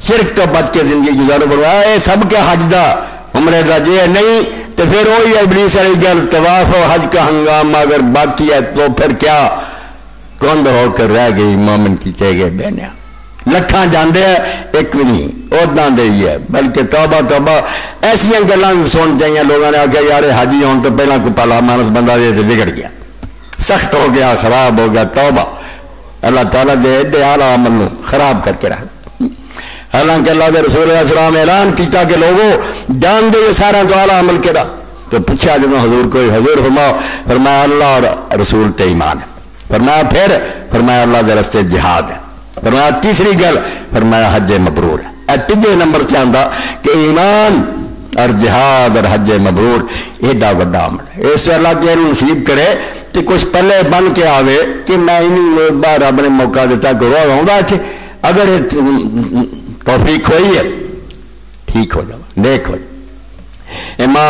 شرک تو بچ کے زندگی گزارو فرمایا اے سب کیا حج دا عمرے دا جے نہیں تو پھر وہی ابلیس علیہ گل طواف و حج کا ہنگامہ اگر باقی ہے تو پھر کیا کند ہو کر رہ گئی مومن کی کہہ گئے بہنیا لکھاں جاندے ہیں ایک بھی نہیں اوہداں دے ہی ہے بلکہ توبہ توبہ ایسیاں گلاں سن چاہیے لوگوں نے آکھا یار حاجی ہون تو پہلا کوئی پالا مانس بندہ دے تو بگڑ گیا سخت ہو گیا خراب ہو گیا توبہ اللہ تعالیٰ دے اعلیٰ عمل نو خراب کر کے رکھ حالانکہ اللہ کے رسول علیہ السلام اعلان کیتا کہ لوگوں جان دے یہ سارا تو اعلیٰ عمل کے رہا تو پوچھا جب حضور کوئی حضور فرمایا اللہ اور رسول تے ایمان ہے فرمایا پھر فرمایا اللہ کے رستے جہاد ہے فرمایا تیسری گل فرمایا حج مبرور ہے تیجے نمبر چاہتا کہ ایمان اور جہاد اور حج مبرور ایڈا بڑا عمل ہے اس سے اللہ کے نصیب کرے کہ کچھ پلے بن کے آوے کہ میں انہیں باہر رب نے موقع دیتا کہ روح ہوں گا اگر توفیق ہوئی ہے ٹھیک ہو جاؤ نیک ہو جاؤ امام